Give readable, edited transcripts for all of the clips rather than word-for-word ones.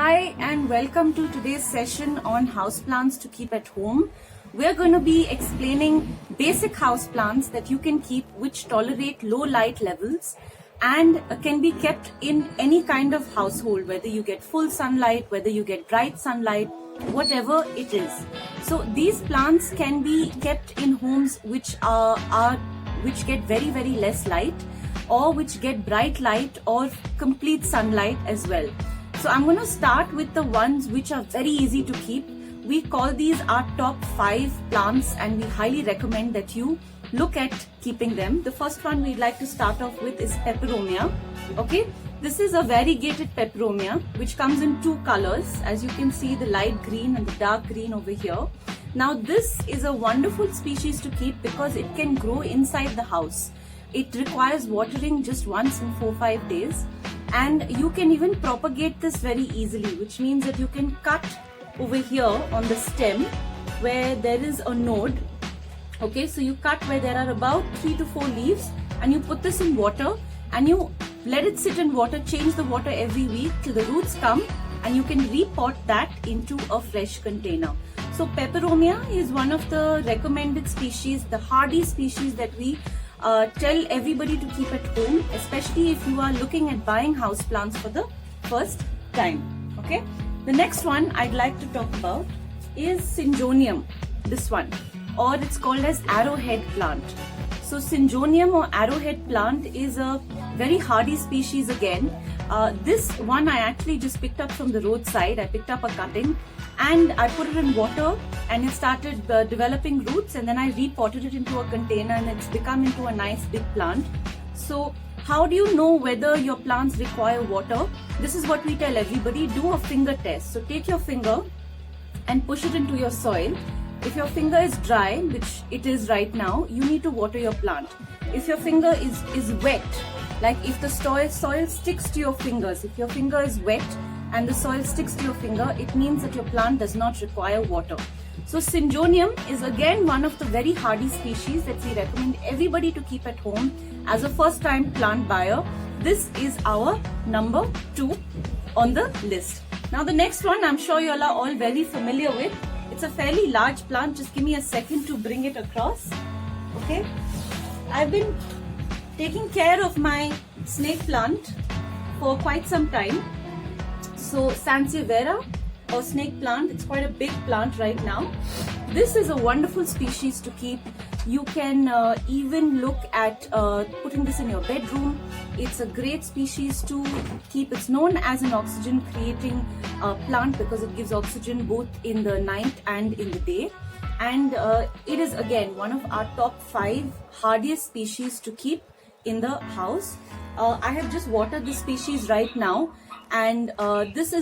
Hi and welcome to today's session on houseplants to keep at home. We're going to be explaining basic houseplants that you can keep which tolerate low light levels and can be kept in any kind of household, whether you get full sunlight, whether you get bright sunlight, whatever it is. So these plants can be kept in homes which get very less light, or which get bright light or complete sunlight as well. So I'm going to start with the ones which are very easy to keep. We call these our top 5 plants and we highly recommend that you look at keeping them. The first one we'd like to start off with is Peperomia. Okay, this is a variegated Peperomia which comes in 2 colors. As you can see, the light green and the dark green over here. Now this is a wonderful species to keep because it can grow inside the house. It requires watering just once in 4-5 days. And you can even propagate this very easily, which means that you can cut over here on the stem where there is a node. Okay, so you cut where there are about 3 to 4 leaves and you put this in water and you let it sit in water, change the water every week till the roots come, and you can repot that into a fresh container. So Peperomia is one of the recommended species, the hardy species that we tell everybody to keep at home, especially if you are looking at buying houseplants for the first time. Okay, the next one I'd like to talk about is Syngonium, this one, or it's called as arrowhead plant. So Syngonium or arrowhead plant is a very hardy species again. This one I actually just picked up from the roadside. I picked up a cutting and I put it in water and it started developing roots, and then I repotted it into a container and it's become into a nice big plant. So how do you know whether your plants require water? This is what we tell everybody: do a finger test. So take your finger and push it into your soil. If your finger is dry, which it is right now, you need to water your plant. If your finger is wet, like if the soil sticks to your fingers, if your finger is wet and the soil sticks to your finger, it means that your plant does not require water. So Syngonium is again one of the very hardy species that we recommend everybody to keep at home as a first time plant buyer. This is our number 2 on the list. Now the next one I'm sure you all are all very familiar with. It's a fairly large plant. Just give me a second to bring it across. Okay, I've been taking care of my snake plant for quite some time. So Sansevieria or snake plant, it's quite a big plant right now. This is a wonderful species to keep. You can even look at putting this in your bedroom. It's a great species to keep. It's known as an oxygen creating plant because it gives oxygen both in the night and in the day. And it is again one of our top 5 hardiest species to keep in the house. I have just watered this species right now, and this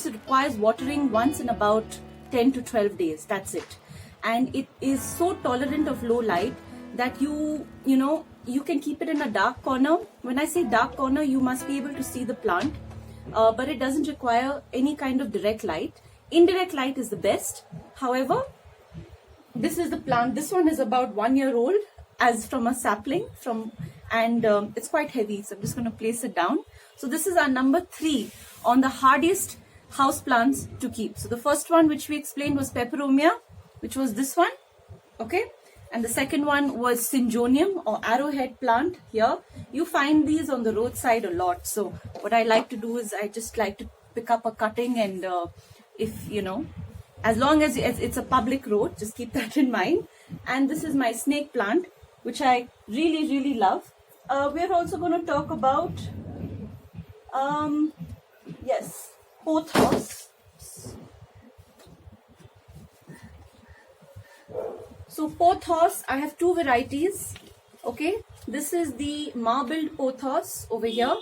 requires watering once in about 10 to 12 days. That's it. And it is so tolerant of low light that you can keep it in a dark corner. When I say dark corner, you must be able to see the plant, but it doesn't require any kind of direct light. Indirect light is the best. However, this is the plant. This one is about 1 year old as from a sapling and it's quite heavy, so I'm just going to place it down. So this is our number 3 on the hardiest house plants to keep. So the first one which we explained was Peperomia, which was this one. Okay, and the second one was Syngonium or arrowhead plant. Here you find these on the roadside a lot. So what I like to do is I just like to pick up a cutting, and if as long as it's a public road, just keep that in mind. And this is my snake plant, which I really love. We're also going to talk about Pothos. So Pothos, I have 2 varieties. Okay, this is the marbled Pothos over here,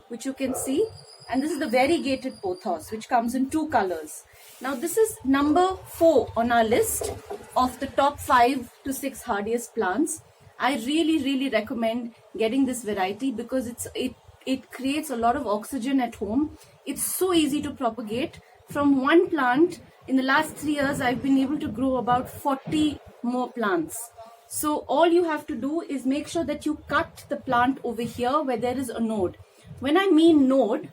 which you can see, and this is the variegated Pothos, which comes in 2 colors. Now this is number 4 on our list of the top 5 to 6 hardiest plants. I really recommend getting this variety because it creates a lot of oxygen at home. It's so easy to propagate. From one plant, in the last 3 years, I've been able to grow about 40 more plants. So all you have to do is make sure that you cut the plant over here where there is a node. When I mean node,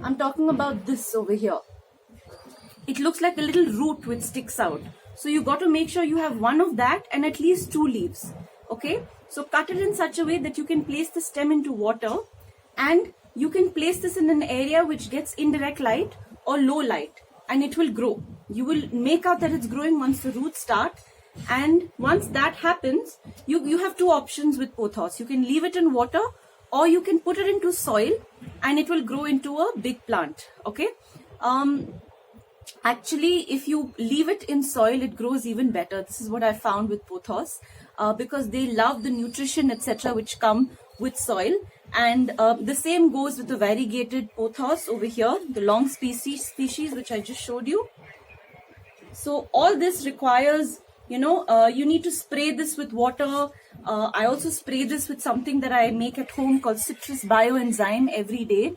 I'm talking about this over here. It looks like a little root which sticks out. So you got to make sure you have one of that and at least 2 leaves. Okay, so cut it in such a way that you can place the stem into water, and you can place this in an area which gets indirect light or low light, and it will grow. You will make out that it's growing once the roots start. And once that happens, you have 2 options with Pothos. You can leave it in water, or you can put it into soil and it will grow into a big plant. Okay, actually, if you leave it in soil, it grows even better. This is what I found with Pothos, because they love the nutrition, etc., which come with soil. And the same goes with the variegated Pothos over here, the long species which I just showed you. So all this requires, you need to spray this with water. I also spray this with something that I make at home called citrus bioenzyme every day.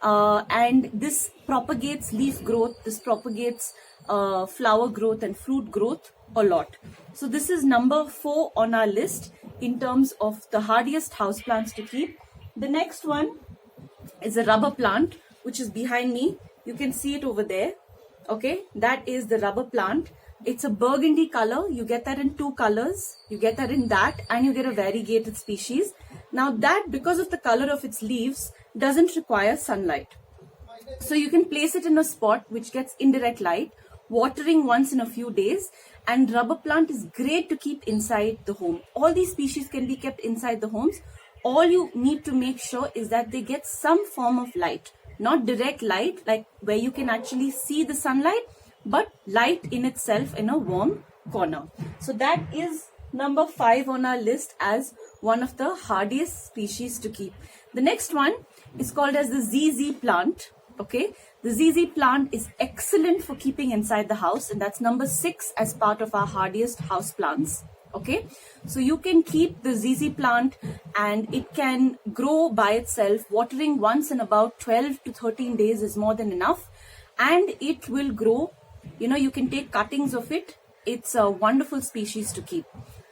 And this propagates leaf growth, this propagates flower growth and fruit growth a lot. So this is number 4 on our list in terms of the hardiest houseplants to keep. The next one is a rubber plant, which is behind me. You can see it over there. Okay, that is the rubber plant. It's a burgundy color. You get that in 2 colors. You get that in that, and you get a variegated species. Now that, because of the color of its leaves, doesn't require sunlight. So you can place it in a spot which gets indirect light, watering once in a few days, and rubber plant is great to keep inside the home. All these species can be kept inside the homes. All you need to make sure is that they get some form of light, not direct light, like where you can actually see the sunlight, but light in itself in a warm corner. So that is number 5 on our list as one of the hardiest species to keep. The next one is called as the ZZ plant. Okay, the ZZ plant is excellent for keeping inside the house, and that's number 6 as part of our hardiest house plants. Okay, so you can keep the ZZ plant and it can grow by itself. Watering once in about 12 to 13 days is more than enough, and it will grow. You can take cuttings of it. It's a wonderful species to keep.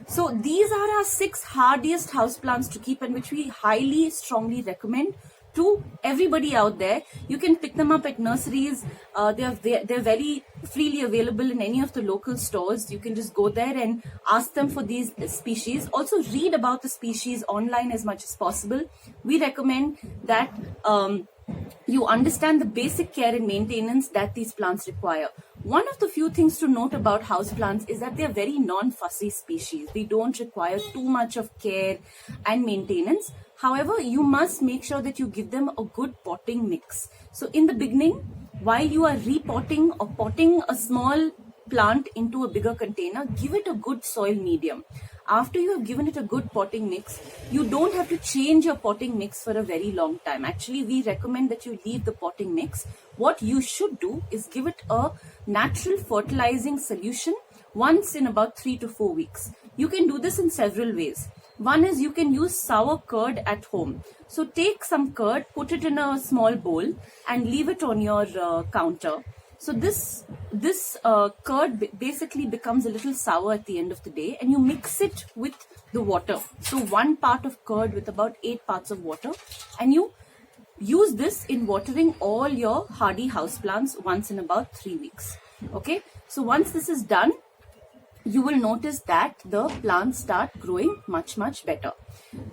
So these are our 6 hardiest houseplants to keep, and which we highly strongly recommend to everybody out there. You can pick them up at nurseries. They're very freely available in any of the local stores. You can just go there and ask them for these species. Also read about the species online as much as possible. We recommend that you understand the basic care and maintenance that these plants require. One of the few things to note about houseplants is that they are very non-fussy species. They don't require too much of care and maintenance. However, you must make sure that you give them a good potting mix. So in the beginning, while you are repotting or potting a small plant into a bigger container, give it a good soil medium. After you have given it a good potting mix, you don't have to change your potting mix for a very long time. Actually, we recommend that you leave the potting mix. What you should do is give it a natural fertilizing solution once in about 3 to 4 weeks. You can do this in several ways. One is you can use sour curd at home. So take some curd, put it in a small bowl and leave it on your counter. So this curd basically becomes a little sour at the end of the day, and you mix it with the water. So 1 part of curd with about 8 parts of water, and you use this in watering all your hardy houseplants once in about 3 weeks. Okay, so once this is done, you will notice that the plants start growing much better.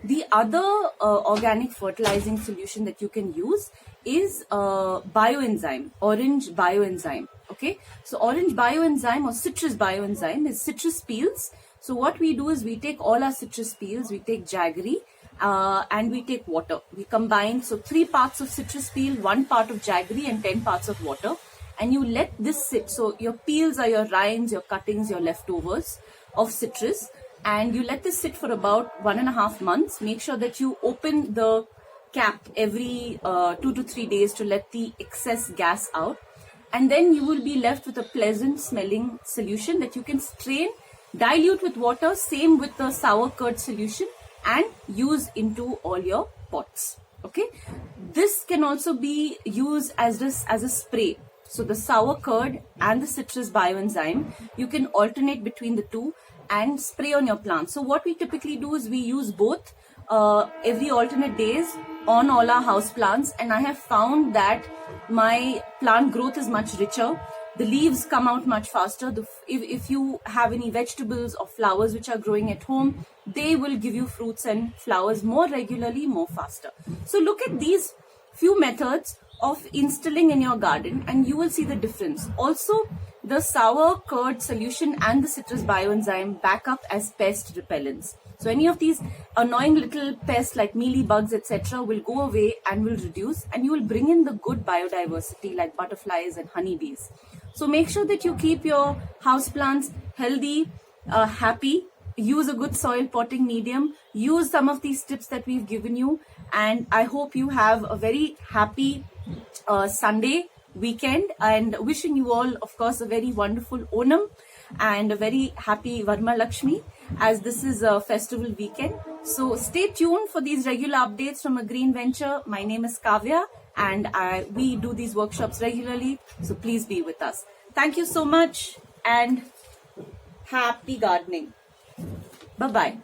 The other organic fertilizing solution that you can use is bioenzyme, orange bioenzyme. Okay, so orange bioenzyme or citrus bioenzyme is citrus peels. So what we do is we take all our citrus peels, we take jaggery, and we take water. We combine, so 3 parts of citrus peel, 1 part of jaggery and 10 parts of water. And you let this sit. So your peels are your rinds, your cuttings, your leftovers of citrus. And you let this sit for about 1.5 months. Make sure that you open the cap every 2 to 3 days to let the excess gas out. And then you will be left with a pleasant smelling solution that you can strain, dilute with water, same with the sour curd solution, and use into all your pots. Okay. This can also be used as a spray. So the sour curd and the citrus bioenzyme, you can alternate between the two and spray on your plants. So what we typically do is we use both every alternate days on all our house plants, and I have found that my plant growth is much richer. The leaves come out much faster. If you have any vegetables or flowers which are growing at home, they will give you fruits and flowers more regularly, more faster. So look at these few methods of instilling in your garden and you will see the difference. Also, the sour curd solution and the citrus bioenzyme back up as pest repellents. So any of these annoying little pests like mealy bugs, etc. will go away and will reduce, and you will bring in the good biodiversity like butterflies and honeybees. So make sure that you keep your houseplants healthy, happy. Use a good soil potting medium. Use some of these tips that we've given you, and I hope you have a very happy Sunday weekend, and wishing you all, of course, a very wonderful Onam and a very happy Varma Lakshmi, as this is a festival weekend. So stay tuned for these regular updates from Agreenventure. My name is Kavya, and we do these workshops regularly, so please be with us. Thank you so much and happy gardening. Bye-bye.